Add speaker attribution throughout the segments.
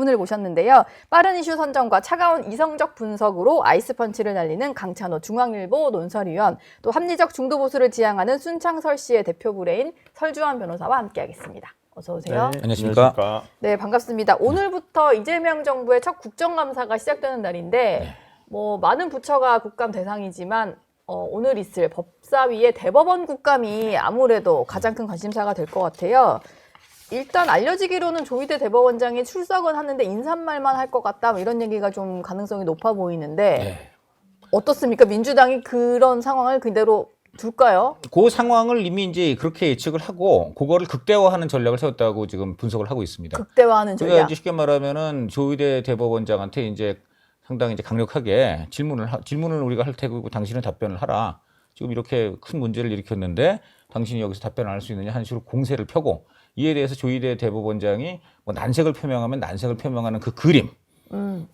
Speaker 1: 분을 모셨는데요. 빠른 이슈 선정과 차가운 이성적 분석으로 아이스펀치를 날리는 강찬호 중앙일보 논설위원, 또 합리적 중도보수를 지향하는 순창설씨의 대표 브레인 설주환 변호사와 함께하겠습니다. 어서 오세요.
Speaker 2: 네, 안녕하십니까.
Speaker 1: 네, 반갑습니다. 오늘부터 이재명 정부의 첫 국정감사가 시작되는 날인데 뭐 많은 부처가 국감 대상이지만 오늘 있을 법사위의 대법원 국감이 아무래도 가장 큰 관심사가 될 것 같아요. 일단 알려지기로는 조희대 대법원장이 출석은 하는데 인사말만 할 것 같다, 뭐 이런 얘기가 좀 가능성이 높아 보이는데 어떻습니까? 민주당이 그런 상황을 그대로 둘까요?
Speaker 2: 그 상황을 이미 이제 그렇게 예측을 하고 그거를 극대화하는 전략을 세웠다고 지금 분석을 하고 있습니다.
Speaker 1: 극대화하는 전략.
Speaker 2: 그러니까 이제 쉽게 말하면은 조희대 대법원장한테 이제 상당히 이제 강력하게 질문을 우리가 할 테고 당신은 답변을 하라. 지금 이렇게 큰 문제를 일으켰는데 당신이 여기서 답변을 할 수 있느냐 하는 식으로 공세를 펴고, 이에 대해서 조희대 대법원장이 뭐 난색을 표명하면 난색을 표명하는 그 그림,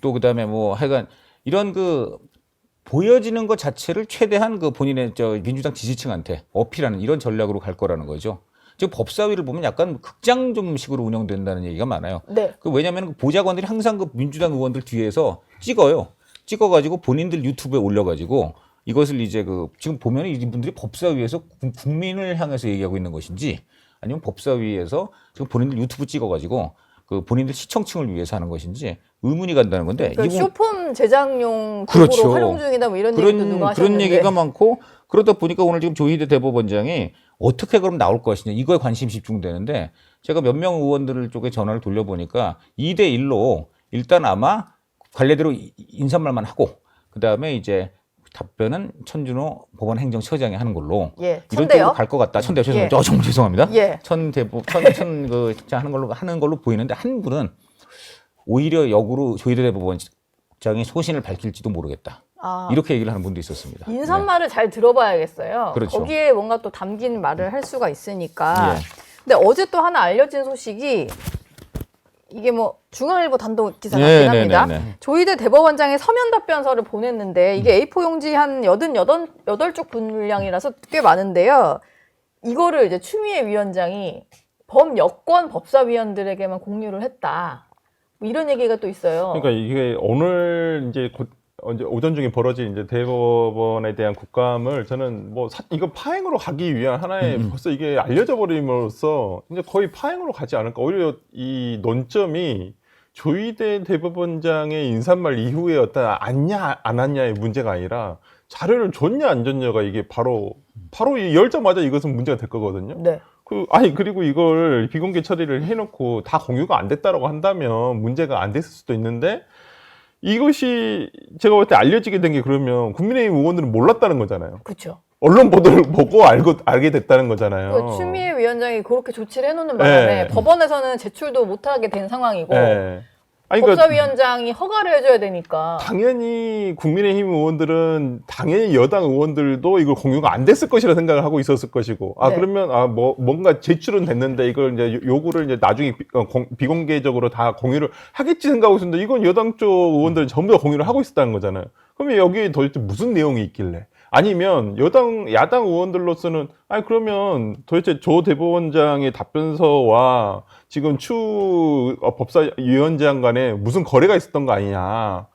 Speaker 2: 또 그다음에 뭐 하여간 이런 그 보여지는 것 자체를 최대한 그 본인의 민주당 지지층한테 어필하는 이런 전략으로 갈 거라는 거죠. 지금 법사위를 보면 약간 극장 좀식으로 운영된다는 얘기가 많아요.
Speaker 1: 네.
Speaker 2: 왜냐하면 보좌관들이 항상 그 민주당 의원들 뒤에서 찍어가지고 본인들 유튜브에 올려가지고 이것을 이제 지금 보면 이분들이 법사위에서 국민을 향해서 얘기하고 있는 것인지, 아니면 법사위에서 지금 본인들 유튜브 찍어가지고 그 본인들 시청층을 위해서 하는 것인지 의문이 간다는 건데.
Speaker 1: 그러니까 쇼폼 제작용 도구로
Speaker 2: 그렇죠.
Speaker 1: 활용 중이다, 뭐 이런 얘기도 누가 하셨는데.
Speaker 2: 그런 얘기가 많고, 그러다 보니까 오늘 지금 조희대 대법원장이 어떻게 그럼 나올 것이냐, 이거에 관심이 집중되는데, 제가 몇 명 의원들 쪽에 전화를 돌려보니까 2대1로 일단 아마 관례대로 인사말만 하고, 그 다음에 이제 답변은 천준호 법원행정처장이 하는 걸로.
Speaker 1: 예.
Speaker 2: 이런 쪽으로 갈 것 같다. 천대요. 죄송합니다.
Speaker 1: 예.
Speaker 2: 정말 죄송합니다.
Speaker 1: 예.
Speaker 2: 하는 걸로 보이는데, 한 분은 오히려 역으로 조희대 대법원장이 소신을 밝힐지도 모르겠다. 이렇게 얘기를 하는 분도 있었습니다.
Speaker 1: 인사말을 잘 들어봐야겠어요.
Speaker 2: 그렇죠.
Speaker 1: 거기에 뭔가 또 담긴 말을 할 수가 있으니까.
Speaker 2: 예.
Speaker 1: 근데 어제 또 하나 알려진 소식이, 이게 뭐 중앙일보 단독 기사
Speaker 2: 네,
Speaker 1: 같긴 합니다.
Speaker 2: 네.
Speaker 1: 조희대 대법원장이 서면 답변서를 보냈는데 이게 A4 용지 한 88쪽 분량이라서 꽤 많은데요. 이거를 이제 추미애 위원장이 범여권 법사위원들에게만 공유를 했다, 뭐 이런 얘기가 또 있어요.
Speaker 3: 그러니까 이게 오늘 이제 언제 오전 중에 벌어진 이제 대법원에 대한 국감을 저는 뭐 이거 파행으로 가기 위한 하나의 벌써 이게 알려져 버림으로써 이제 거의 파행으로 가지 않을까. 오히려 이 논점이 조희대 대법원장의 인사말 이후에 어떤 안냐 안 왔냐의 문제가 아니라 자료를 줬냐 안 줬냐가 이게 바로 열자마자 이것은 문제가 될 거거든요.
Speaker 1: 네.
Speaker 3: 그리고 이걸 비공개 처리를 해놓고 다 공유가 안 됐다라고 한다면 문제가 안 됐을 수도 있는데, 이것이 제가 볼 때 알려지게 된 게 그러면 국민의힘 의원들은 몰랐다는 거잖아요.
Speaker 1: 그렇죠.
Speaker 3: 언론 보도를 보고 알게 됐다는 거잖아요.
Speaker 1: 추미애 위원장이 그렇게 조치를 해놓는 바람에
Speaker 3: 네.
Speaker 1: 법원에서는 제출도 못하게 된 상황이고,
Speaker 3: 네. 아니, 그러니까
Speaker 1: 법사위원장이 허가를 해줘야 되니까.
Speaker 3: 당연히 국민의힘 의원들은 당연히 여당 의원들도 이걸 공유가 안 됐을 것이라 생각을 하고 있었을 것이고,
Speaker 1: 네.
Speaker 3: 그러면 뭔가 제출은 됐는데 이걸 이제 요구를 이제 나중에 비공개적으로 다 공유를 하겠지 생각하고 있었는데, 이건 여당 쪽 의원들은 전부 다 공유를 하고 있었다는 거잖아요. 그러면 여기에 도대체 무슨 내용이 있길래? 아니면 야당 의원들로서는 그러면 도대체 조 대법원장의 답변서와 지금 추 법사위원장 간에 무슨 거래가 있었던 거 아니냐?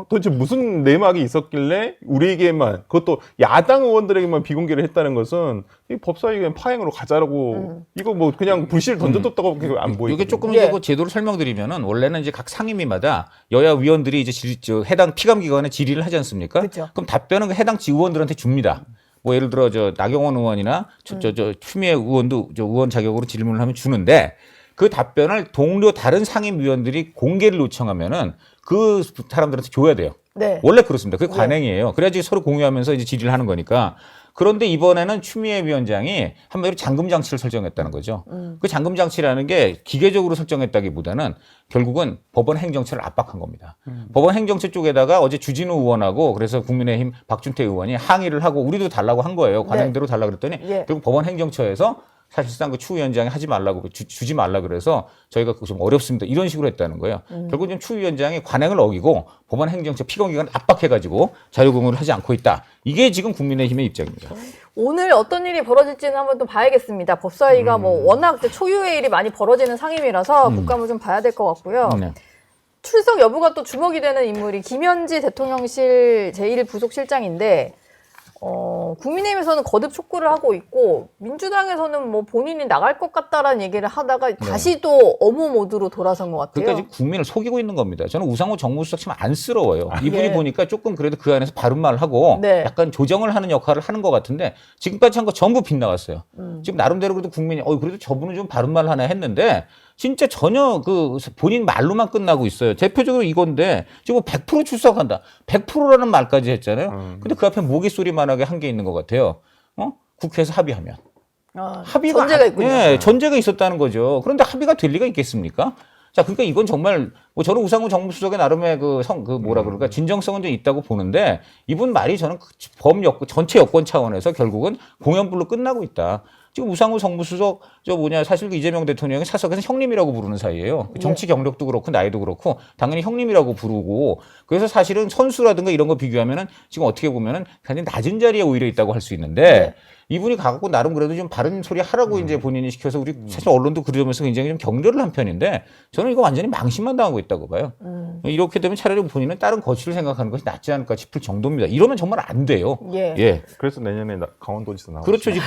Speaker 3: 도대체 무슨 내막이 있었길래 우리에게만, 그것도 야당 의원들에게만 비공개를 했다는 것은 이 법사위가 파행으로 가자라고, 이거 뭐 그냥 불씨를 던져뒀다고 안 보이고.
Speaker 2: 이게 조금 이제 그 제도를 설명드리면은, 원래는 이제 각 상임위마다 여야 위원들이 이제 해당 피감 기관에 질의를 하지 않습니까?
Speaker 1: 그쵸.
Speaker 2: 그럼 답변은 해당 의원들한테 줍니다. 뭐 예를 들어 나경원 의원이나 추미애 의원도 의원 자격으로 질문을 하면 주는데, 그 답변을 동료 다른 상임위원들이 공개를 요청하면은 그 사람들한테 줘야 돼요.
Speaker 1: 네.
Speaker 2: 원래 그렇습니다. 그게 관행이에요. 그래야지 서로 공유하면서 이제 질의를 하는 거니까. 그런데 이번에는 추미애 위원장이 한마디로 잠금 장치를 설정했다는 거죠. 그 잠금 장치라는 게 기계적으로 설정했다기보다는 결국은 법원 행정처를 압박한 겁니다. 법원 행정처 쪽에다가 어제 주진우 의원하고 그래서 국민의힘 박준태 의원이 항의를 하고 우리도 달라고 한 거예요. 관행대로 달라고 그랬더니 결국 법원 행정처에서 사실상 그 추 위원장이 하지 말라고 주지 말라 그래서 저희가 좀 어렵습니다, 이런 식으로 했다는 거예요. 결국 좀 추 위원장이 관행을 어기고 법원 행정처 피감기관을 압박해가지고 자료 공유를 하지 않고 있다. 이게 지금 국민의힘의 입장입니다.
Speaker 1: 오늘 어떤 일이 벌어질지는 한번 또 봐야겠습니다. 법사위가 뭐 워낙 초유의 일이 많이 벌어지는 상임이라서 국감을 좀 봐야 될 것 같고요.
Speaker 2: 네.
Speaker 1: 출석 여부가 또 주목이 되는 인물이 김현지 대통령실 제1부속실장인데 국민의힘에서는 거듭 촉구를 하고 있고 민주당에서는 뭐 본인이 나갈 것 같다라는 얘기를 하다가 다시 또 엄호 모드로 돌아선 것 같아요.
Speaker 2: 그러니까 지금 국민을 속이고 있는 겁니다. 저는 우상호 정무수석 참 안쓰러워요. 이분이
Speaker 1: 예.
Speaker 2: 보니까 조금 그래도 그 안에서 바른 말을 하고
Speaker 1: 네.
Speaker 2: 약간 조정을 하는 역할을 하는 것 같은데 지금까지 한 거 전부 빗나갔어요. 지금 나름대로 그래도 국민이 그래도 저분은 좀 바른 말 하나 했는데 진짜 전혀 그 본인 말로만 끝나고 있어요. 대표적으로 이건데 지금 100% 출석한다. 100%라는 말까지 했잖아요. 근데 그 앞에 모기 소리만하게 한 게 있는 것 같아요. 국회에서 합의하면. 합의가
Speaker 1: 전제가 있군요.
Speaker 2: 네, 전제가 있었다는 거죠. 그런데 합의가 될 리가 있겠습니까? 자, 그러니까 이건 정말 뭐 저는 우상호 정무수석의 나름의 그 뭐라 그럴까 진정성은 좀 있다고 보는데 이분 말이 저는 전체 여권 차원에서 결국은 공연불로 끝나고 있다. 지금 우상호 정무수석 사실 이재명 대통령이 사석에서 형님이라고 부르는 사이예요. 정치 경력도 그렇고 나이도 그렇고 당연히 형님이라고 부르고 그래서 사실은 선수라든가 이런 거 비교하면은 지금 어떻게 보면은 굉장히 낮은 자리에 오히려 있다고 할 수 있는데 이분이 가갖고 나름 그래도 좀 바른 소리 하라고 이제 본인이 시켜서 우리 사실 언론도 그러면서 굉장히 좀 격려를 한 편인데 저는 이거 완전히 망신만 당하고 있다고 봐요. 이렇게 되면 차라리 본인은 다른 거취를 생각하는 것이 낫지 않을까 싶을 정도입니다. 이러면 정말 안 돼요.
Speaker 1: 예.
Speaker 3: 그래서 내년에 강원도지사 나오죠.
Speaker 2: 그렇죠. 지금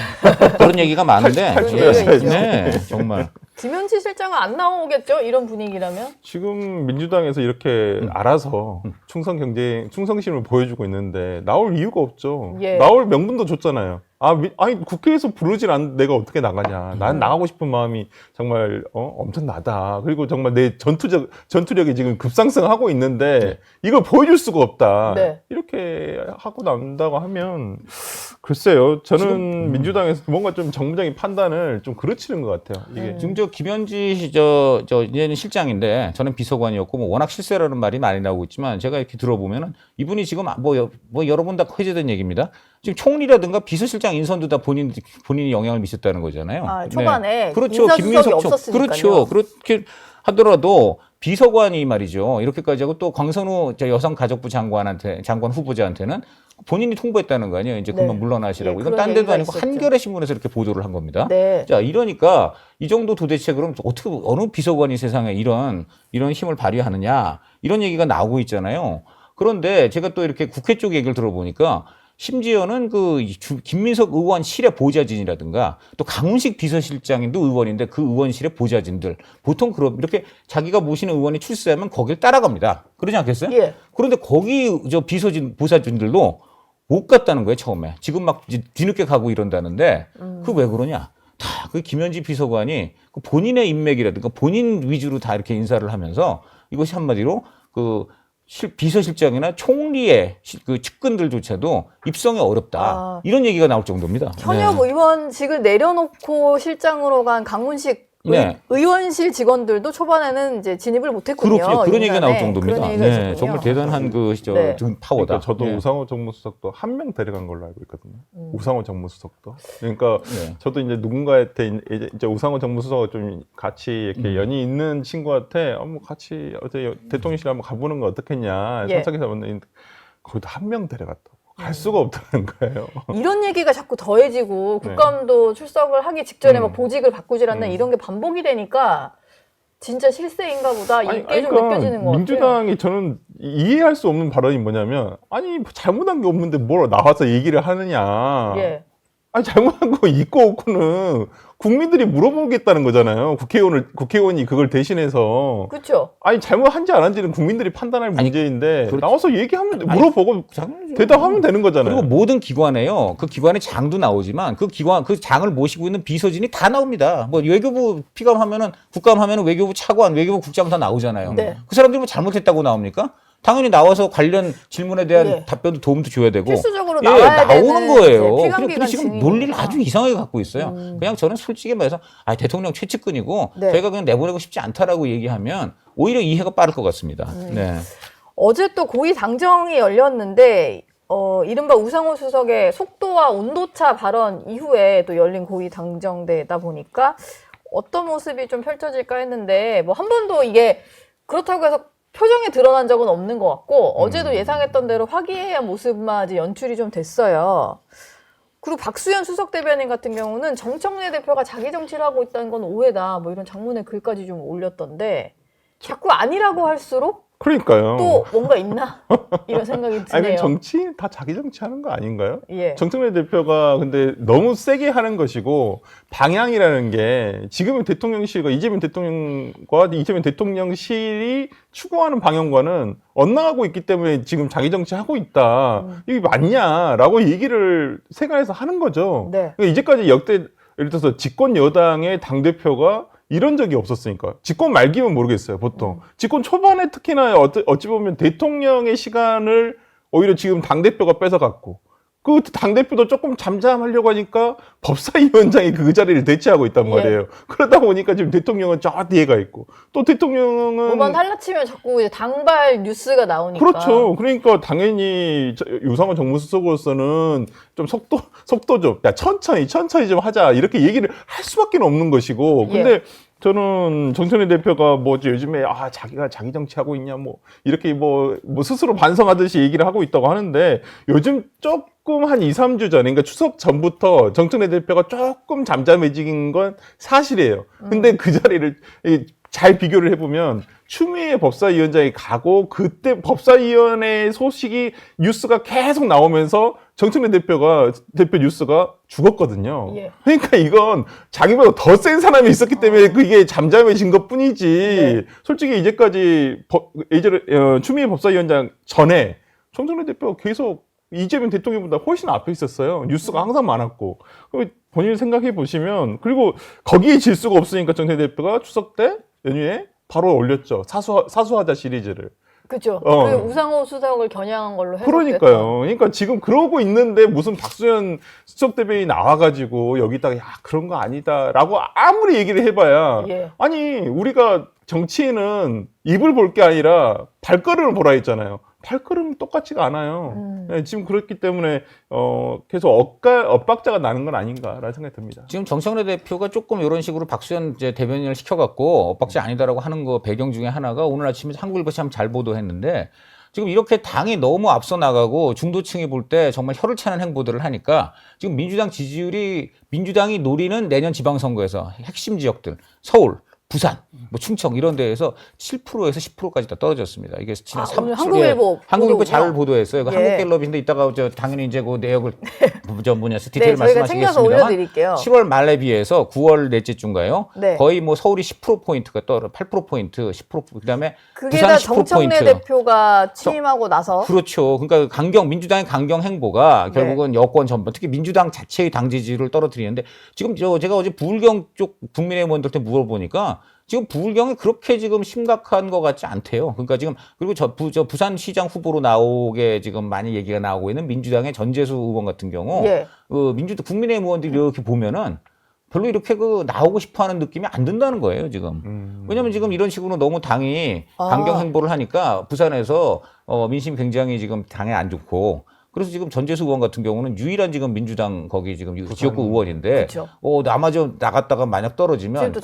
Speaker 2: 그런 얘기가 많은데.
Speaker 1: 탈출해야죠.
Speaker 2: 네, 정말.
Speaker 1: 김현지 실장은 안 나오겠죠? 이런 분위기라면?
Speaker 3: 지금 민주당에서 이렇게 알아서 충성심을 보여주고 있는데 나올 이유가 없죠.
Speaker 1: 예.
Speaker 3: 나올 명분도 줬잖아요. 아니 국회에서 부르질 않는데 내가 어떻게 나가냐. 난 나가고 싶은 마음이 정말 엄청나다. 그리고 정말 내 전투력이 지금 급상승하고 있는데 이걸 보여줄 수가 없다.
Speaker 1: 네.
Speaker 3: 이렇게 하고 난다고 하면 글쎄요. 저는 민주당에서 뭔가 좀 정무적인 판단을 좀 그르치는 것 같아요. 이게
Speaker 2: 지금 김현지 이제는 실장인데 저는 비서관이었고 뭐 워낙 실세라는 말이 많이 나오고 있지만 제가 이렇게 들어보면은 이분이 지금 뭐 여러 번 다 해제된 얘기입니다. 지금 총리라든가 비서실장 인선도 다 본인이 영향을 미쳤다는 거잖아요.
Speaker 1: 초반에
Speaker 2: 그렇죠.
Speaker 1: 인사수석이
Speaker 2: 김민석
Speaker 1: 없었으니까요.
Speaker 2: 그렇죠. 그렇게 하더라도 비서관이 말이죠. 이렇게까지 하고 또 광선우 여성가족부 장관 후보자한테는 본인이 통보했다는 거 아니에요. 이제 금방 물러나시라고.
Speaker 1: 예,
Speaker 2: 이건
Speaker 1: 그런
Speaker 2: 딴 데도
Speaker 1: 얘기가
Speaker 2: 아니고
Speaker 1: 있었죠.
Speaker 2: 한겨레 신문에서 이렇게 보도를 한 겁니다.
Speaker 1: 네.
Speaker 2: 자, 이러니까 이 정도 도대체 그럼 어떻게 어느 비서관이 세상에 이런 힘을 발휘하느냐 이런 얘기가 나오고 있잖아요. 그런데 제가 또 이렇게 국회 쪽 얘기를 들어보니까 심지어는 김민석 의원실의 보좌진이라든가 또 강훈식 비서실장도 의원인데 그 의원실의 보좌진들 보통 이렇게 자기가 모시는 의원이 출세하면 거길 따라갑니다. 그러지 않겠어요?
Speaker 1: 예.
Speaker 2: 그런데 거기 보좌진들도 못 갔다는 거예요, 처음에. 지금 막 뒤늦게 가고 이런다는데 그 왜 그러냐? 다 그 김현지 비서관이 본인의 인맥이라든가 본인 위주로 다 이렇게 인사를 하면서 이것이 한마디로 비서실장이나 총리의 그 측근들조차도 입성이 어렵다. 이런 얘기가 나올 정도입니다.
Speaker 1: 현역 의원직을 내려놓고 실장으로 간 강훈식 의원실 직원들도 초반에는 이제 진입을 못했군요.
Speaker 2: 그렇군요. 그런 얘기가 나올 정도입니다.
Speaker 1: 그런 얘기가 있었군요.
Speaker 2: 정말 대단한 파워다.
Speaker 3: 그러니까 저도 우상호 정무수석도 한 명 데려간 걸로 알고 있거든요. 우상호 정무수석도. 그러니까 저도 이제 누군가한테 이제 우상호 정무수석과 좀 같이 이렇게 연이 있는 친구한테 뭐 같이 어제 대통령실 한번 가보는 거 어떻겠냐. 사석에서 만났는데 거기도 한 명 데려갔다고. 갈 수가 없다는 거예요.
Speaker 1: 이런 얘기가 자꾸 더해지고 국감도 출석을 하기 직전에 막 보직을 바꾸질 않는 이런 게 반복이 되니까 진짜 실세인가 보다 이게 좀 느껴지는 것 같아요.
Speaker 3: 민주당이 저는 이해할 수 없는 발언이 뭐냐면 잘못한 게 없는데 뭘 나와서 얘기를 하느냐.
Speaker 1: 예.
Speaker 3: 잘못한 거 있고 없고는 국민들이 물어보겠다는 거잖아요. 국회의원이 그걸 대신해서.
Speaker 1: 그렇죠.
Speaker 3: 잘못한지 안 한지는 국민들이 판단할 문제인데 나와서 얘기하면 물어보고 대답하면 되는 거잖아요.
Speaker 2: 그리고 모든 기관에요. 그 기관의 장도 나오지만 그 장을 모시고 있는 비서진이 다 나옵니다. 뭐 외교부 국감하면은 외교부 차관, 외교부 국장 다 나오잖아요.
Speaker 1: 네.
Speaker 2: 그 사람들이 뭐 잘못했다고 나옵니까? 당연히 나와서 관련 질문에 대한 답변도 도움도 줘야 되고
Speaker 1: 필수적으로 나와야
Speaker 2: 나오는 거예요.
Speaker 1: 근데
Speaker 2: 지금 논리를 아주 이상하게 갖고 있어요. 그냥 저는 솔직히 말해서 대통령 최측근이고 저희가 그냥 내보내고 싶지 않다라고 얘기하면 오히려 이해가 빠를 것 같습니다. 네.
Speaker 1: 어제 또 고위 당정이 열렸는데 이른바 우상호 수석의 속도와 온도차 발언 이후에 또 열린 고위 당정대다 보니까 어떤 모습이 좀 펼쳐질까 했는데 뭐 한 번도 이게 그렇다고 해서 표정에 드러난 적은 없는 것 같고 어제도 예상했던 대로 화기애애한 모습만 이제 연출이 좀 됐어요. 그리고 박수현 수석 대변인 같은 경우는 정청래 대표가 자기 정치를 하고 있다는 건 오해다 뭐 이런 장문의 글까지 좀 올렸던데 자꾸 아니라고 할수록
Speaker 3: 그러니까요.
Speaker 1: 또 뭔가 있나? 이런 생각이
Speaker 3: 아니,
Speaker 1: 드네요.
Speaker 3: 정치 다 자기 정치하는 거 아닌가요?
Speaker 1: 예.
Speaker 3: 정청래 대표가 근데 너무 세게 하는 것이고 방향이라는 게 지금의 대통령실과 이재명 대통령과 이재명 대통령실이 추구하는 방향과는 엇나가고 있기 때문에 지금 자기 정치하고 있다. 이게 맞냐라고 얘기를 세간에서 하는 거죠.
Speaker 1: 네.
Speaker 3: 그러니까 이제까지 역대 예를 들어서 집권 여당의 당 대표가 이런 적이 없었으니까. 집권 말기면 모르겠어요, 보통. 집권 초반에 특히나 어찌 보면 대통령의 시간을 오히려 지금 당대표가 뺏어갔고, 그 당대표도 조금 잠잠하려고 하니까 법사위원장이 그 자리를 대체하고 있단 말이에요. 그러다 보니까 지금 대통령은 저 뒤에가 있고, 또 대통령은.
Speaker 1: 뭐만 탈라치면 자꾸 이제 당발 뉴스가 나오니까.
Speaker 3: 그렇죠. 그러니까 당연히 유상원 정무수석으로서는 좀 속도 좀, 야, 천천히 좀 하자. 이렇게 얘기를 할 수밖에 없는 것이고. 근데 저는 정청래 대표가 뭐지 요즘에 자기가 자기 정치하고 있냐 이렇게 스스로 반성하듯이 얘기를 하고 있다고 하는데 요즘 조금 한 2, 3주 전에 그러니까 추석 전부터 정청래 대표가 조금 잠잠해진 건 사실이에요. 근데 그 자리를 잘 비교를 해보면 추미애 법사위원장이 가고 그때 법사위원회 소식이 뉴스가 계속 나오면서 정청래 대표 뉴스가 죽었거든요.
Speaker 1: 예.
Speaker 3: 그러니까 이건 자기보다 더 센 사람이 있었기 때문에 그게 잠잠해진 것 뿐이지. 솔직히 이제까지 추미애 법사위원장 전에 정청래 대표가 계속 이재명 대통령보다 훨씬 앞에 있었어요. 뉴스가 항상 많았고. 본인 생각해 보시면 그리고 거기에 질 수가 없으니까 정청래 대표가 추석 때 연휴에 바로 올렸죠. 사수하자 시리즈를.
Speaker 1: 그렇죠. 그리고 우상호 수석을 겨냥한 걸로 해석됐죠.
Speaker 3: 그러니까요. 그러니까 지금 그러고 있는데 무슨 박수현 수석대변인이 나와가지고 여기다가 그런 거 아니다라고 아무리 얘기를 해봐야 아니 우리가 정치인은 입을 볼 게 아니라 발걸음을 보라 했잖아요. 발걸음은 똑같지가 않아요. 지금 그렇기 때문에 계속 엇박자가 나는 건 아닌가라는 생각이 듭니다.
Speaker 2: 지금 정청래 대표가 조금 이런 식으로 박수현 이제 대변인을 시켜갖고 엇박자 아니다라고 하는 거 배경 중에 하나가 오늘 아침에 한국일보 참 잘 보도했는데 지금 이렇게 당이 너무 앞서 나가고 중도층이 볼 때 정말 혀를 차는 행보들을 하니까 지금 민주당 지지율이 민주당이 노리는 내년 지방선거에서 핵심 지역들 서울, 부산, 충청 이런 데에서 7%에서 10%까지 다 떨어졌습니다. 이게 지난
Speaker 1: 오늘 한국일보
Speaker 2: 한국일보 잘 보도했어요.
Speaker 1: 예.
Speaker 2: 한국갤럽인데 이따가 당연히 이제 그 내역을 디테일
Speaker 1: 저희가 챙겨서
Speaker 2: 말씀하시겠습니다만
Speaker 1: 올려드릴게요.
Speaker 2: 10월 말에 비해서 9월 넷째주인가요?
Speaker 1: 네.
Speaker 2: 거의 서울이 10%포인트가 8%포인트, 10% 그다음에
Speaker 1: 그게
Speaker 2: 부산
Speaker 1: 다
Speaker 2: 10%포인트.
Speaker 1: 정청래 대표가 취임하고 나서.
Speaker 2: 그렇죠. 그러니까 민주당의 강경 행보가 결국은 여권 전반, 특히 민주당 자체의 당 지지를 떨어뜨리는데 지금 제가 어제 부울경 쪽 국민의원들한테 물어보니까 지금 부울경이 그렇게 지금 심각한 것 같지 않대요. 그러니까 지금 그리고 부산시장 후보로 나오게 지금 많이 얘기가 나오고 있는 민주당의 전재수 의원 같은 경우 국민의힘 의원들이 이렇게 보면은 별로 이렇게 나오고 싶어하는 느낌이 안 든다는 거예요 지금. 왜냐하면 지금 이런 식으로 너무 당이 강경 행보를 하니까 부산에서 민심이 굉장히 지금 당에 안 좋고. 그래서 지금 전재수 의원 같은 경우는 유일한 지금 민주당 거기 지금 지역구 의원인데, 나마저 나갔다가 만약 떨어지면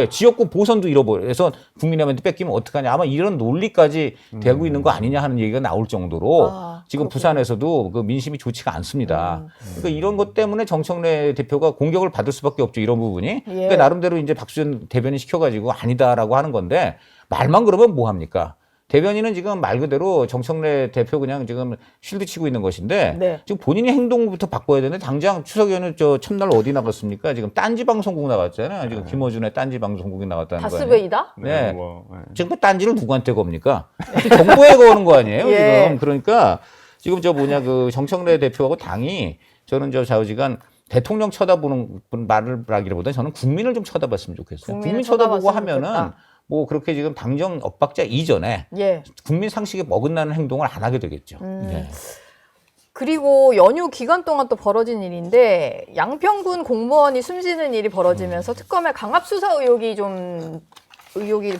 Speaker 2: 지역구 보선도 잃어버려서 국민의힘한테 뺏기면 어떡하냐. 아마 이런 논리까지 되고 있는 거 아니냐 하는 얘기가 나올 정도로 지금 부산에서도 그 민심이 좋지가 않습니다. 그러니까 이런 것 때문에 정청래 대표가 공격을 받을 수밖에 없죠. 이런 부분이. 그러니까 나름대로 이제 박수현 대변인 시켜가지고 아니다라고 하는 건데 말만 그러면 뭐 합니까? 대변인은 지금 말 그대로 정청래 대표 그냥 지금 쉴드 치고 있는 것인데 지금 본인이 행동부터 바꿔야 되는데 당장 추석 연휴 첫날 어디 나갔습니까? 지금 딴지 방송국 나갔잖아요. 지금 김어준의 딴지 방송국이 나갔다는 거예요.
Speaker 1: 다스베이다?
Speaker 2: 네. 지금 그 딴지를 누구한테 겁니까? 정부에 거는 거 아니에요, 지금. 그러니까 지금 그 정청래 대표하고 당이 저는 좌우지간 대통령 쳐다보는 말을 하기보다 저는 국민을 좀 쳐다봤으면 좋겠어요. 국민 쳐다보고 하면은 그렇게 지금 당정 엇박자 이전에 국민 상식에 어긋나는 행동을 안 하게 되겠죠.
Speaker 1: 그리고 연휴 기간 동안 또 벌어진 일인데 양평군 공무원이 숨지는 일이 벌어지면서 특검의 강압수사 의혹이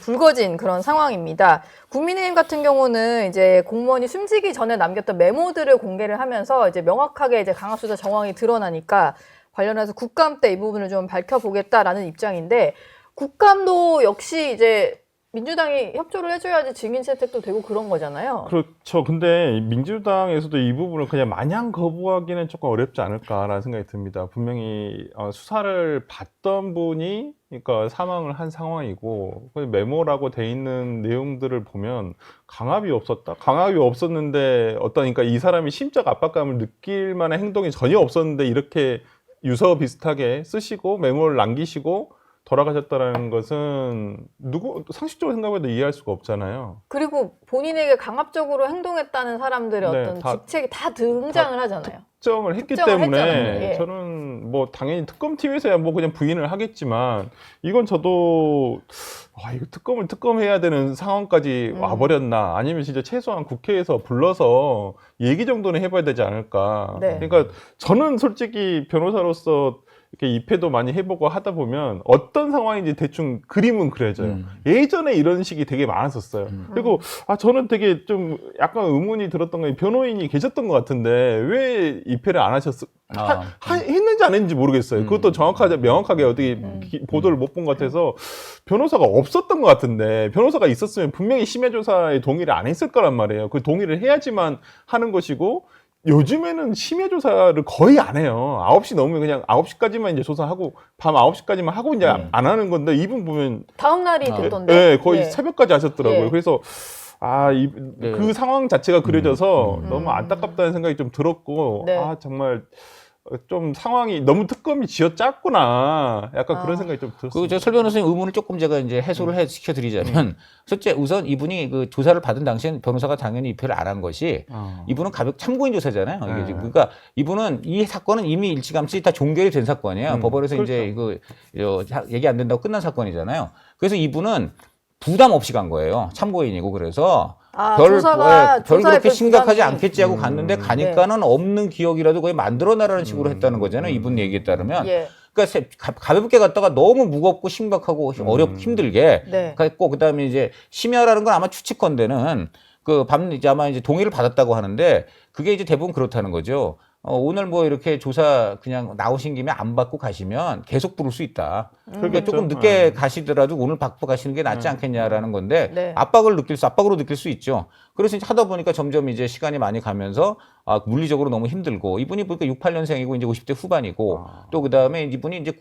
Speaker 1: 불거진 그런 상황입니다. 국민의힘 같은 경우는 이제 공무원이 숨지기 전에 남겼던 메모들을 공개를 하면서 이제 명확하게 이제 강압수사 정황이 드러나니까 관련해서 국감 때 이 부분을 좀 밝혀보겠다라는 입장인데 국감도 역시 이제 민주당이 협조를 해줘야지 증인 채택도 되고 그런 거잖아요.
Speaker 3: 그렇죠. 근데 민주당에서도 이 부분을 그냥 마냥 거부하기는 조금 어렵지 않을까라는 생각이 듭니다. 분명히 수사를 받던 분이 그러니까 사망을 한 상황이고 메모라고 돼 있는 내용들을 보면 강압이 없었다. 강압이 없었는데 그러니까 이 사람이 심적 압박감을 느낄 만한 행동이 전혀 없었는데 이렇게 유서 비슷하게 쓰시고 메모를 남기시고 돌아가셨다라는 것은 상식적으로 생각해도 이해할 수가 없잖아요.
Speaker 1: 그리고 본인에게 강압적으로 행동했다는 사람들의
Speaker 3: 네,
Speaker 1: 어떤
Speaker 3: 다-
Speaker 1: 직책이 다 등장을 하잖아요.
Speaker 3: 특정을 했기
Speaker 1: 특정을
Speaker 3: 때문에
Speaker 1: 했잖아요. 예.
Speaker 3: 저는 뭐 당연히 특검팀에서야 뭐 그냥 부인을 하겠지만 이건 저도 이거 특검해야 되는 상황까지 와버렸나 아니면 진짜 최소한 국회에서 불러서 얘기 정도는 해봐야 되지 않을까.
Speaker 1: 네.
Speaker 3: 그러니까 저는 솔직히 변호사로서 이렇게 입회도 많이 해보고 하다 보면 어떤 상황인지 대충 그림은 그려져요. 예전에 이런 식이 되게 많았었어요. 그리고 저는 되게 좀 약간 의문이 들었던 게 변호인이 계셨던 것 같은데 왜 입회를 안 했는지 안 했는지 모르겠어요. 그것도 명확하게 어떻게 보도를 못 본 것 같아서 변호사가 없었던 것 같은데 변호사가 있었으면 분명히 심야 조사에 동의를 안 했을 거란 말이에요. 그 동의를 해야지만 하는 것이고 요즘에는 심야 조사를 거의 안 해요. 9시 넘으면 그냥 9시까지만 이제 조사하고 밤 9시까지만 하고 이제 안 하는 건데 이분 보면
Speaker 1: 다음 날이 됐던데.
Speaker 3: 네, 거의
Speaker 1: 예.
Speaker 3: 새벽까지 하셨더라고요.
Speaker 1: 예.
Speaker 3: 그래서 그 상황 자체가 그려져서 너무 안타깝다는 생각이 좀 들었고
Speaker 1: 네.
Speaker 3: 정말 좀 상황이 너무 특검이 쥐어짰구나. 약간 그런 생각이 좀 들었어요.
Speaker 2: 설 변호사님 의문을 조금 제가 이제 해소를 시켜드리자면, 첫째, 우선 이분이 그 조사를 받은 당시엔 변호사가 당연히 입회를 안 한 것이, 이분은 가볍 참고인 조사잖아요. 이게 지금. 그러니까 이분은 이 사건은 이미 일찌감치 다 종결이 된 사건이에요. 법원에서
Speaker 3: 그렇죠.
Speaker 2: 이제 얘기 안 된다고 끝난 사건이잖아요. 그래서 이분은 부담 없이 간 거예요. 참고인이고 그래서. 별
Speaker 1: 조사에
Speaker 2: 그렇게
Speaker 1: 별
Speaker 2: 심각하지
Speaker 1: 부담이-
Speaker 2: 않겠지 하고 갔는데 가니까는 없는 기억이라도 거의 만들어내라는 식으로 했다는 거잖아요. 이분 얘기에 따르면.
Speaker 1: 예.
Speaker 2: 그러니까 가볍게 갔다가 너무 무겁고 심각하고 힘들게
Speaker 1: 네.
Speaker 2: 갔고 그다음에 이제 심야라는 건 아마 추측컨대는 이제 아마 이제 동의를 받았다고 하는데 그게 이제 대부분 그렇다는 거죠. 오늘 뭐 이렇게 조사 그냥 나오신 김에 안 받고 가시면 계속 부를 수 있다. 그러니까 조금 늦게 가시더라도 오늘 받고 가시는 게 낫지 않겠냐라는 건데
Speaker 1: 네.
Speaker 2: 압박으로 느낄 수 있죠. 그래서 이제 하다 보니까 점점 이제 시간이 많이 가면서 물리적으로 너무 힘들고 이분이 보니까 68년생이고 이제 50대 후반이고 또 그다음에 이분이 이제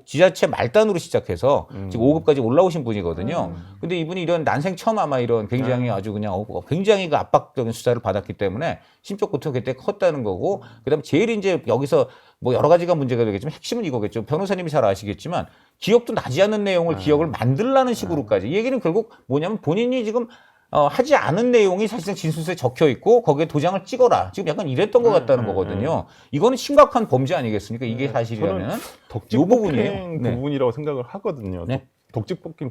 Speaker 2: 지자체 말단으로 시작해서 지금 5급까지 올라오신 분이거든요. 근데 이분이 이런 난생 처음 아마 이런 굉장히 아주 그냥 굉장히 그 압박적인 수사를 받았기 때문에 심적 고통이 그때 컸다는 거고 그다음에 제일 이제 여기서 뭐 여러 가지가 문제가 되겠지만 핵심은 이거겠죠. 변호사님이 잘 아시겠지만 기억도 나지 않는 내용을 기억을 만들라는 식으로까지. 이 얘기는 결국 뭐냐면 본인이 지금 하지 않은 내용이 사실상 진술서에 적혀 있고 거기에 도장을 찍어라. 지금 약간 이랬던 것 같다는 거거든요. 이거는 심각한 범죄 아니겠습니까? 이게 사실이라면.
Speaker 3: 덕직폭행 부분이라고 생각을 하거든요.
Speaker 2: 네.
Speaker 3: 덕직폭행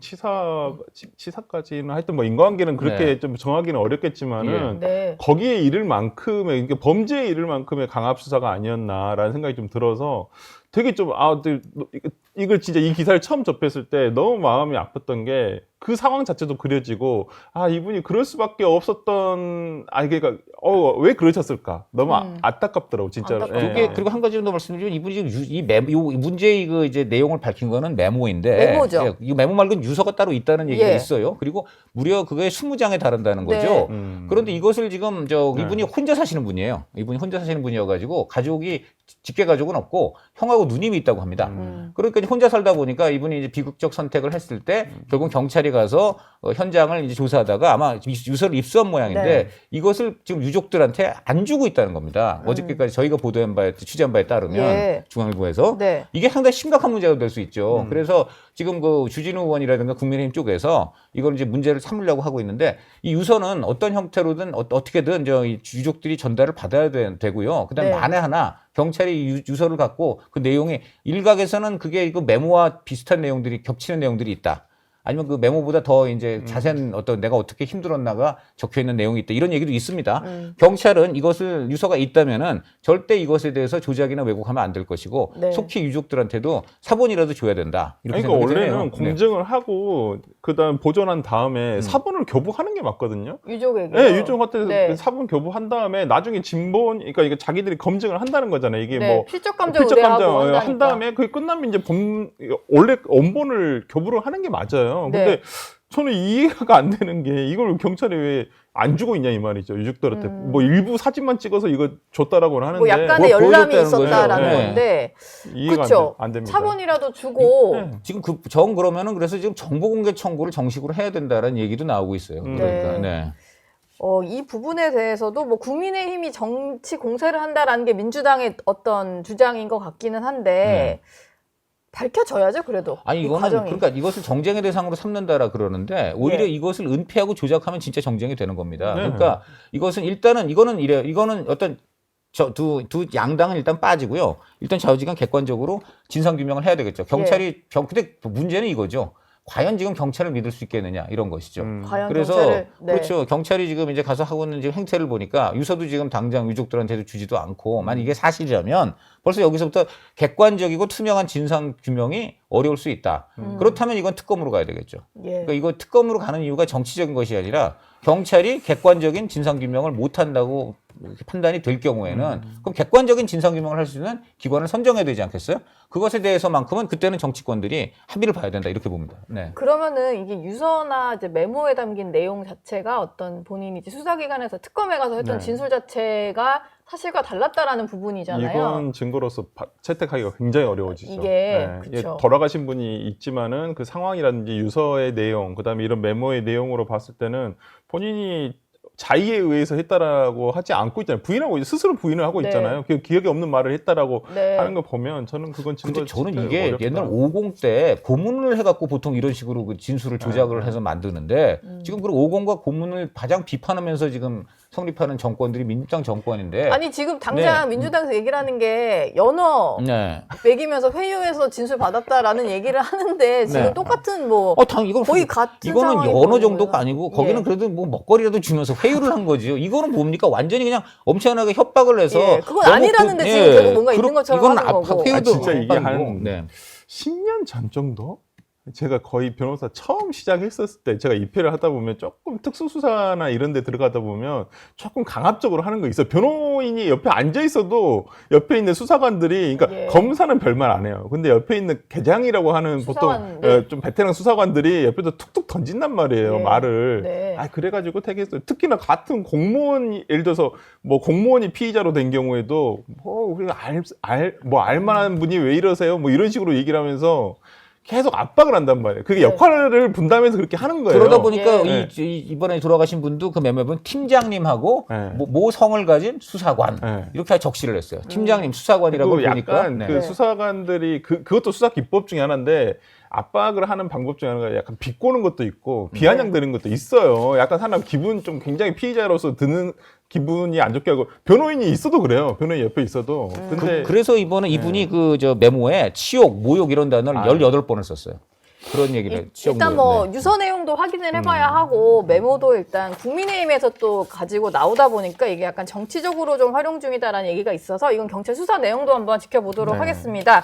Speaker 3: 치사까지는 하여튼 뭐 인과관계는 그렇게 좀 정하기는 어렵겠지만은
Speaker 1: 네.
Speaker 3: 거기에 이를 만큼의 그러니까 범죄에 이를 만큼의 강압 수사가 아니었나라는 생각이 좀 들어서 되게 좀 이걸 진짜 이 기사를 처음 접했을 때 너무 마음이 아팠던 게 그 상황 자체도 그려지고 이분이 그럴 수밖에 없었던 그러니까 왜 그러셨을까 너무 안타깝더라고 진짜로.
Speaker 1: 안타깝다.
Speaker 3: 예.
Speaker 2: 그리고 한 가지 더 말씀드리면 이분이 지금 이 문제의 이제 내용을 밝힌 거는 메모인데
Speaker 1: 메모죠.
Speaker 2: 이 메모 말고는 유서가 따로 있다는 얘기가
Speaker 1: 예.
Speaker 2: 있어요. 그리고 무려 그게 20장에 달한다는
Speaker 1: 네.
Speaker 2: 거죠. 그런데 이것을 지금 이분이
Speaker 3: 네.
Speaker 2: 혼자 사시는 분이에요. 이분이 혼자 사시는 분이어가지고 가족이 직계 가족은 없고 형하고 누님이 있다고 합니다. 그러니까 이제 혼자 살다 보니까 이분이 이제 비극적 선택을 했을 때 결국 경찰이 가서 현장을 이제 조사하다가 아마 유서를 입수한 모양인데
Speaker 1: 네.
Speaker 2: 이것을 지금 유족들한테 안 주고 있다는 겁니다. 어저께까지 저희가 취재한 바에 따르면
Speaker 1: 예.
Speaker 2: 중앙일보에서
Speaker 1: 네.
Speaker 2: 이게 상당히 심각한 문제가 될 수 있죠. 그래서 지금 그 주진우 의원이라든가 국민의힘 쪽에서 이걸 이제 문제를 삼으려고 하고 있는데 이 유서는 어떤 형태로든 어떻게든 이 유족들이 전달을 받아야 되고요. 그다음에
Speaker 1: 네.
Speaker 2: 만에 하나 경찰이 유서를 갖고 그 내용이 일각에서는 그게 그 메모와 비슷한 내용들이 겹치는 내용들이 있다. 아니면 그 메모보다 더 이제 자세한 내가 어떻게 힘들었나가 적혀 있는 내용이 있다. 이런 얘기도 있습니다. 경찰은 이것을 유서가 있다면은 절대 이것에 대해서 조작이나 왜곡하면 안 될 것이고
Speaker 1: 네.
Speaker 2: 속히 유족들한테도 사본이라도 줘야 된다. 이렇게
Speaker 3: 그러니까
Speaker 2: 생각이
Speaker 3: 원래는
Speaker 2: 드네요.
Speaker 3: 공증을 하고 그다음 보존한 다음에 사본을 교부하는 게 맞거든요.
Speaker 1: 유족에게.
Speaker 3: 네, 유족한테
Speaker 1: 네.
Speaker 3: 사본 교부한 다음에 나중에 진본 그러니까 이게 자기들이 검증을 한다는 거잖아요. 이게
Speaker 1: 네.
Speaker 3: 뭐
Speaker 1: 필적 감정
Speaker 3: 필적 감정
Speaker 1: 의뢰하고
Speaker 3: 한 다음에 그게 끝나면 이제 원래 원본을 교부를 하는 게 맞아요. 있잖아요.
Speaker 1: 네.
Speaker 3: 근데 저는 이해가 안 되는 게 이걸 경찰이 왜 안 주고 있냐 이 말이죠. 유족들한테 뭐 일부 사진만 찍어서 이거 줬다라고는 하는데
Speaker 1: 뭐 약간의
Speaker 2: 뭐
Speaker 1: 열람이
Speaker 2: 보여줬다는
Speaker 1: 있었다라는
Speaker 2: 거죠. 네.
Speaker 1: 건데
Speaker 3: 이해가
Speaker 1: 그렇죠.
Speaker 3: 안 됩니다.
Speaker 1: 차번이라도 주고
Speaker 3: 네.
Speaker 2: 지금 그러면은 그래서 지금 정보공개 청구를 정식으로 해야 된다는 얘기도 나오고 있어요. 그러니까 네.
Speaker 1: 이 부분에 대해서도 뭐 국민의힘이 정치 공세를 한다라는 게 민주당의 어떤 주장인 것 같기는 한데 밝혀져야죠, 그래도.
Speaker 2: 아니
Speaker 1: 이
Speaker 2: 이거는
Speaker 1: 과정이.
Speaker 2: 그러니까 이것을 정쟁의 대상으로 삼는다라 그러는데 오히려
Speaker 1: 예.
Speaker 2: 이것을 은폐하고 조작하면 진짜 정쟁이 되는 겁니다.
Speaker 3: 네.
Speaker 2: 그러니까 이것은 일단은 이거는 이래요. 이거는 어떤 두 양당은 일단 빠지고요. 일단 좌우지간 객관적으로 진상 규명을 해야 되겠죠. 경찰이 근데 문제는 이거죠. 과연 지금 경찰을 믿을 수 있겠느냐 이런 것이죠.
Speaker 1: 과연
Speaker 2: 그래서
Speaker 1: 경찰을, 네.
Speaker 2: 그렇죠. 경찰이 지금 이제 가서 하고 있는 지금 행태를 보니까 유서도 지금 당장 유족들한테도 주지도 않고 만약 이게 사실이라면 벌써 여기서부터 객관적이고 투명한 진상 규명이 어려울 수 있다. 그렇다면 이건 특검으로 가야 되겠죠.
Speaker 1: 예.
Speaker 2: 그러니까 이거 특검으로 가는 이유가 정치적인 것이 아니라 경찰이 객관적인 진상 규명을 못 한다고 판단이 될 경우에는 그럼 객관적인 진상 규명을 할 수 있는 기관을 선정해야 되지 않겠어요? 그것에 대해서만큼은 그때는 정치권들이 합의를 봐야 된다 이렇게 봅니다. 네.
Speaker 1: 그러면은 이게 유서나 이제 메모에 담긴 내용 자체가 어떤 본인이 이제 수사기관에서 특검에 가서 했던
Speaker 3: 네.
Speaker 1: 진술 자체가 사실과 달랐다라는 부분이잖아요.
Speaker 3: 이건 증거로서 채택하기가 굉장히 어려워지죠.
Speaker 1: 이게,
Speaker 3: 예,
Speaker 1: 그쵸.
Speaker 3: 돌아가신 분이 있지만은 그 상황이라든지 유서의 내용, 그다음에 이런 메모의 내용으로 봤을 때는 본인이 자의에 의해서 했다라고 하지 않고 있잖아요. 부인하고 스스로 부인을 하고
Speaker 1: 네.
Speaker 3: 있잖아요. 그 기억에 없는 말을 했다라고
Speaker 1: 네.
Speaker 3: 하는 거 보면 저는 그건 증거.
Speaker 2: 근데 저는
Speaker 3: 채택이
Speaker 2: 이게
Speaker 3: 어렵다.
Speaker 2: 옛날 50 때 고문을 해갖고 보통 이런 식으로 그 진술을 조작을 해서 만드는데 지금 그 50과 고문을 가장 비판하면서 지금 성립하는 정권들이 민주당 정권인데
Speaker 1: 아니 지금 당장
Speaker 2: 네.
Speaker 1: 민주당에서 얘기를 하는 게 연어
Speaker 2: 네.
Speaker 1: 매기면서 회유해서 진술 받았다라는 얘기를 하는데 지금
Speaker 2: 네.
Speaker 1: 똑같은 뭐
Speaker 2: 이건
Speaker 1: 거의 같은
Speaker 2: 이거는
Speaker 1: 상황이
Speaker 2: 연어
Speaker 1: 보이는
Speaker 2: 정도가
Speaker 1: 거예요.
Speaker 2: 아니고 거기는
Speaker 1: 예.
Speaker 2: 그래도 뭐 먹거리라도 주면서 회유를 한 거지요. 이거는 뭡니까? 완전히 그냥 엄청나게 협박을 해서
Speaker 1: 예, 그건
Speaker 2: 너무
Speaker 1: 아니라는데 지금 계속 뭔가 있는 것처럼
Speaker 2: 이건
Speaker 1: 하는 거고.
Speaker 2: 회유도
Speaker 3: 진짜 이게
Speaker 2: 협박이고.
Speaker 3: 한
Speaker 2: 네.
Speaker 3: 10년 전 정도? 제가 거의 변호사 처음 시작했었을 때 제가 입회를 하다 보면 조금 특수수사나 이런 데 들어가다 보면 조금 강압적으로 하는 거 있어요. 변호인이 옆에 앉아 있어도 옆에 있는 수사관들이 그러니까
Speaker 1: 예.
Speaker 3: 검사는 별말 안 해요. 근데 옆에 있는 계장이라고 하는
Speaker 1: 수사관,
Speaker 3: 보통
Speaker 1: 네.
Speaker 3: 좀 베테랑 수사관들이 옆에서 툭툭 던진단 말이에요.
Speaker 1: 네.
Speaker 3: 말을.
Speaker 1: 네.
Speaker 3: 그래가지고 택했어요. 특히나 같은 공무원이 예를 들어서 뭐 공무원이 피의자로 된 경우에도 뭐 우리가 알만한 분이 왜 이러세요? 뭐 이런 식으로 얘기를 하면서 계속 압박을 한단 말이에요. 그게
Speaker 1: 네.
Speaker 3: 역할을 분담해서 그렇게 하는 거예요.
Speaker 2: 그러다 보니까
Speaker 1: 예.
Speaker 2: 이번에 돌아가신 분도 그 메모에 팀장님하고
Speaker 3: 네.
Speaker 2: 모 성을 가진 수사관
Speaker 3: 네.
Speaker 2: 이렇게 적시를 했어요. 팀장님 수사관이라고
Speaker 3: 그리고
Speaker 2: 보니까
Speaker 3: 약간
Speaker 2: 네.
Speaker 3: 그 수사관들이 그것도 수사 기법 중에 하나인데 압박을 하는 방법 중에 하나가 약간 비꼬는 것도 있고 비아냥대는 것도 있어요. 약간 사람 기분 좀 굉장히 피의자로서 드는 기분이 안 좋게 하고 변호인이 있어도 그래요. 변호인 옆에 있어도. 근데
Speaker 2: 그래서 이번에 이분이 그 저 메모에 치욕, 모욕 이런 단어를 18번을 썼어요. 그런 얘기를 해요. 치욕,
Speaker 1: 일단
Speaker 2: 모욕.
Speaker 1: 뭐
Speaker 2: 네.
Speaker 1: 유서 내용도 확인을 해봐야 하고 메모도 일단 국민의힘에서 또 가지고 나오다 보니까 이게 약간 정치적으로 좀 활용 중이다라는 얘기가 있어서 이건 경찰 수사 내용도 한번 지켜보도록
Speaker 3: 네.
Speaker 1: 하겠습니다.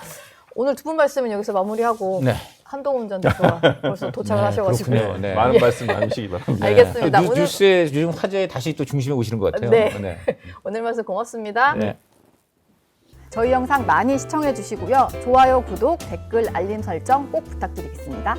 Speaker 1: 오늘 두 분 말씀은 여기서 마무리하고
Speaker 2: 네.
Speaker 1: 한동훈 전 대표가 벌써 도착을 하셔가지고
Speaker 2: 그렇군요. 네.
Speaker 3: 많은 말씀 나누시기 바랍니다.
Speaker 1: 알겠습니다. 오늘
Speaker 2: 뉴스의 요즘 화제에 다시 또 중심에 오시는 것 같아요.
Speaker 1: 네. 오늘 말씀 고맙습니다.
Speaker 2: 네.
Speaker 1: 저희 영상 많이 시청해 주시고요. 좋아요, 구독, 댓글, 알림 설정 꼭 부탁드리겠습니다.